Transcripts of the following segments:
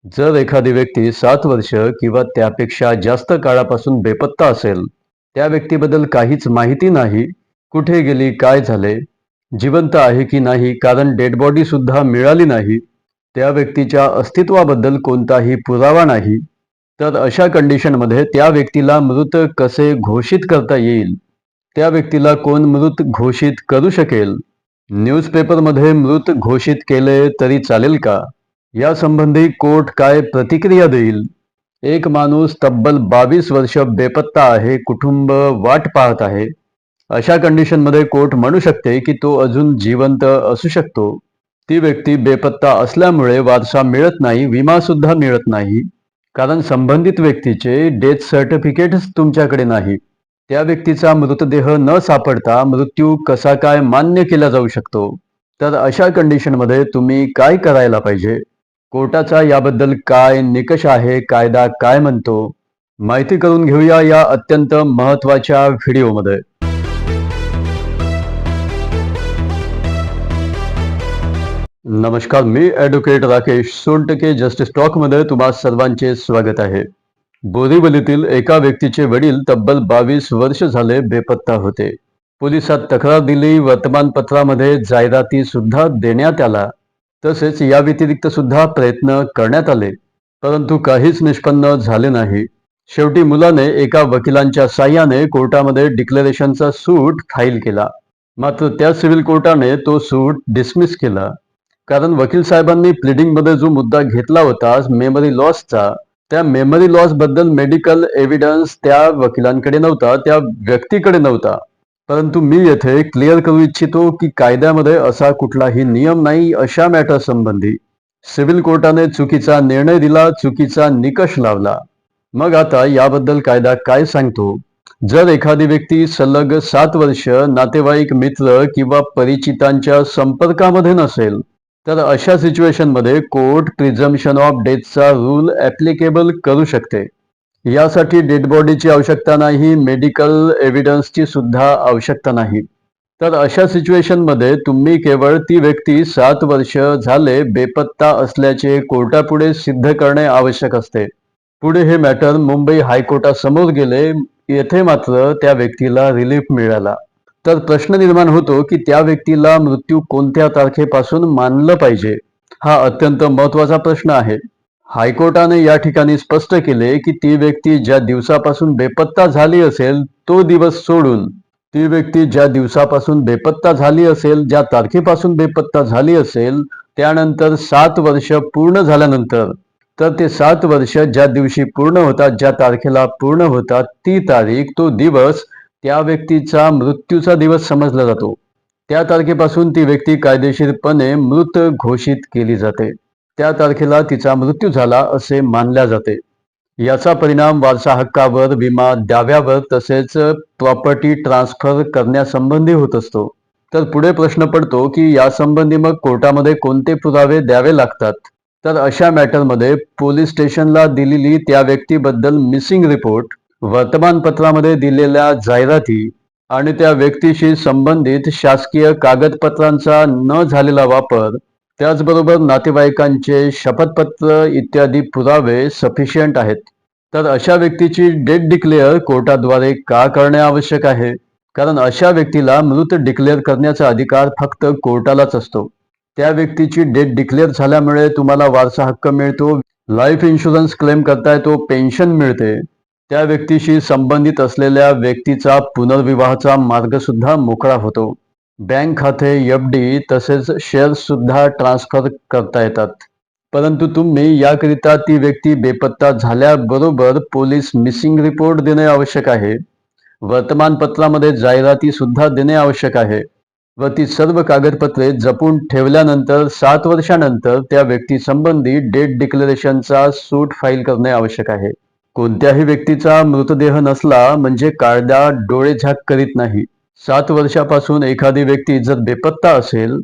जर एखादी व्यक्ती 7 वर्ष किंवा त्यापेक्षा जास्त काळापासून बेपत्ता असेल, त्या व्यक्तीबद्दल काहीच माहिती नाही, कुठे गेली, काय झाले, जिवंत आहे की नाही, कारण डेड बॉडी सुद्धा मिळाली नाही, त्या व्यक्तीच्या अस्तित्वाबद्दल कोणताही पुरावा नाही, तर अशा कंडिशनमध्ये त्या व्यक्तीला मृत कसे घोषित करता येईल? त्या व्यक्तीला कोण मृत घोषित करू शकेल? न्यूजपेपरमध्ये मृत घोषित केले तरी चालेल का? यासंबंधी कोर्ट काय प्रतिक्रिया देईल? एक माणूस तब्बल 22 वर्ष बेपत्ता आहे, कुटुंब वाट पाहत आहे. अशा कंडिशनमध्ये कोर्ट म्हणू शकते की तो अजून जिवंत असू शकतो. ती व्यक्ती बेपत्ता असल्यामुळे वारसा मिळत नाही, विमा सुद्धा मिळत नाही, कारण संबंधित व्यक्तीचे डेथ सर्टिफिकेटच तुमच्याकडे नाही. त्या व्यक्तीचा मृतदेह न सापडता मृत्यू कसा काय मान्य केला जाऊ शकतो? तर अशा कंडिशनमध्ये तुम्ही काय करायला पाहिजे? कोर्टाचा याबद्दल काय निकष आहे? कायदा काय म्हणतो? माहिती करून घेऊया या अत्यंत महत्त्वाच्या व्हिडिओमध्ये. नमस्कार, मी ॲडव्होकेट राकेश सोनटके जस्टिस टॉकमध्ये तुम्हा सर्वांचे स्वागत आहे. बोरिवलीतील एका व्यक्तीचे वडील तब्बल 22 वर्ष झाले बेपत्ता होते. पोलिसात तक्रार दिली, वर्तमानपत्रामध्ये जाहिराती सुद्धा देण्यात आला, तसेच या व्यतिरिक्त सुद्धा प्रयत्न करण्यात आले, परंतु काहीच निष्पन्न झाले नाही. शेवटी मुलाने एका वकिलांच्या साह्याने कोर्टामध्ये डिक्लेरेशनचा सूट फाईल केला. मात्र त्या सिव्हिल कोर्टाने तो सूट डिसमिस केला, कारण वकील साहेबांनी प्लीडिंगमध्ये जो मुद्दा घेतला होता मेमरी लॉसचा, त्या मेमरी लॉस बद्दल मेडिकल एव्हिडन्स त्या वकिलांकडे नव्हता, त्या व्यक्तीकडे नव्हता. परंतु मी येथे क्लिअर करू इच्छितो की कायद्यामध्ये असा कुठलाही नियम नाही. अशा मॅटर संबंधी सिव्हिल कोर्टाने चुकीचा निर्णय दिला, चुकीचा निकष लावला. मग आता याबद्दल कायदा काय सांगतो? जर एखादी व्यक्ती सलग 7 वर्ष नातेवाईक, मित्र किंवा परिचितांच्या संपर्कामध्ये नसेल, तर अशा सिच्युएशनमध्ये कोर्ट प्रिझम्पशन ऑफ डेथचा रूल ॲप्लिकेबल करू शकते. यासाठी डेड बॉडीची आवश्यकता नाही, मेडिकल एव्हिडन्सची सुद्धा आवश्यकता नाही. तर अशा सिच्युएशनमध्ये तुम्ही केवळ ती व्यक्ती 7 वर्ष झाले बेपत्ता असल्याचे कोर्टापुढे सिद्ध करणे आवश्यक असते. पुढे हे मॅटर मुंबई हायकोर्टासमोर गेले. येथे मात्र त्या व्यक्तीला रिलीफ मिळाला. तर प्रश्न निर्माण होतो की त्या व्यक्तीला मृत्यू कोणत्या तारखेपासून मानलं पाहिजे? हा अत्यंत महत्त्वाचा प्रश्न आहे. हायकोर्टाने या ठिकाणी स्पष्ट केले की ती व्यक्ती ज्या दिवसापासून बेपत्ता झाली असेल तो दिवस सोडून, ती व्यक्ती ज्या दिवसापासून बेपत्ता झाली असेल, ज्या तारखेपासून बेपत्ता झाली असेल, त्यानंतर 7 वर्ष पूर्ण झाल्यानंतर, तर ते 7 वर्ष ज्या दिवशी पूर्ण होतात, ज्या तारखेला पूर्ण होतात, ती तारीख, तो दिवस त्या व्यक्तीचा मृत्यूचा दिवस समजला जातो. त्या तारखेपासून ती व्यक्ती कायदेशीरपणे मृत घोषित केली जाते. त्या तारखेला तिचा मृत्यू झाला असे मानल्या जाते. याचा परिणाम वारसा हक्कावर, विमा दाव्यावर, तसेच प्रॉपर्टी ट्रान्सफर करण्यासंबंधी होत असतो. तर पुढे प्रश्न पडतो की यासंबंधी मग कोर्टामध्ये कोणते पुरावे द्यावे लागतात? तर अशा मॅटरमध्ये पोलीस स्टेशनला दिलेली त्या व्यक्तीबद्दल मिसिंग रिपोर्ट, वर्तमानपत्रामध्ये दिलेल्या जाहिराती आणि त्या व्यक्तीशी संबंधित शासकीय कागदपत्रांचा न झालेला वापर, त्याचबरोबर नातेवाईकांचे शपथपत्र इत्यादी पुरावे सफिशियंट आहेत. तर अशा व्यक्तीची डेथ डिक्लेअर कोर्टाद्वारे का करणे आवश्यक आहे? कारण अशा व्यक्तीला मृत डिक्लेअर करण्याचा अधिकार फक्त कोर्टालाच असतो. त्या व्यक्तीची डेथ डिक्लेअर झाल्यामुळे तुम्हाला वारसा हक्क मिळतो, लाईफ इन्शुरन्स क्लेम करता येतो, पेन्शन मिळते. त्या व्यक्तीशी संबंधित असलेल्या व्यक्तीचा पुनर्विवाहाचा मार्ग सुद्धा मोकळा होतो. बँक खाते, एफ.डी तसेच शेअर्स सुद्धा ट्रान्सफर करता येतात. परंतु तुम्ही याकरिता ती व्यक्ती बेपत्ता झाल्याबरोबर पोलीस मिसिंग रिपोर्ट देणे आवश्यक आहे, वर्तमानपत्रामध्ये जाहिराती सुद्धा देणे आवश्यक आहे व ती सर्व कागदपत्रे जपून ठेवल्यानंतर 7 वर्षानंतर त्या व्यक्तीसंबंधी डेथ डिक्लेरेशनचा सूट फाईल करणे आवश्यक आहे. कोणत्याही व्यक्तीचा मृतदेह नसला म्हणजे कायदा डोळेझाक करीत नाही. 7 वर्षापासून एखादी व्यक्ती जर बेपत्ता असेल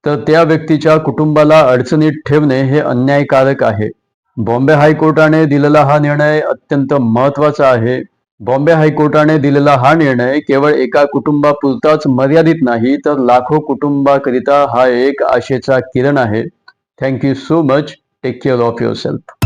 तर त्या व्यक्तीच्या कुटुंबाला अडचणीत ठेवणे हे अन्यायकारक आहे. बॉम्बे हायकोर्टाने दिलेला हा निर्णय अत्यंत महत्त्वाचा आहे. बॉम्बे हायकोर्टाने दिलेला हा निर्णय केवळ एका कुटुंबापुरताच मर्यादित नाही, तर लाखो कुटुंबाकरिता हा एक आशेचा किरण आहे. Thank you so much. Take care of yourself.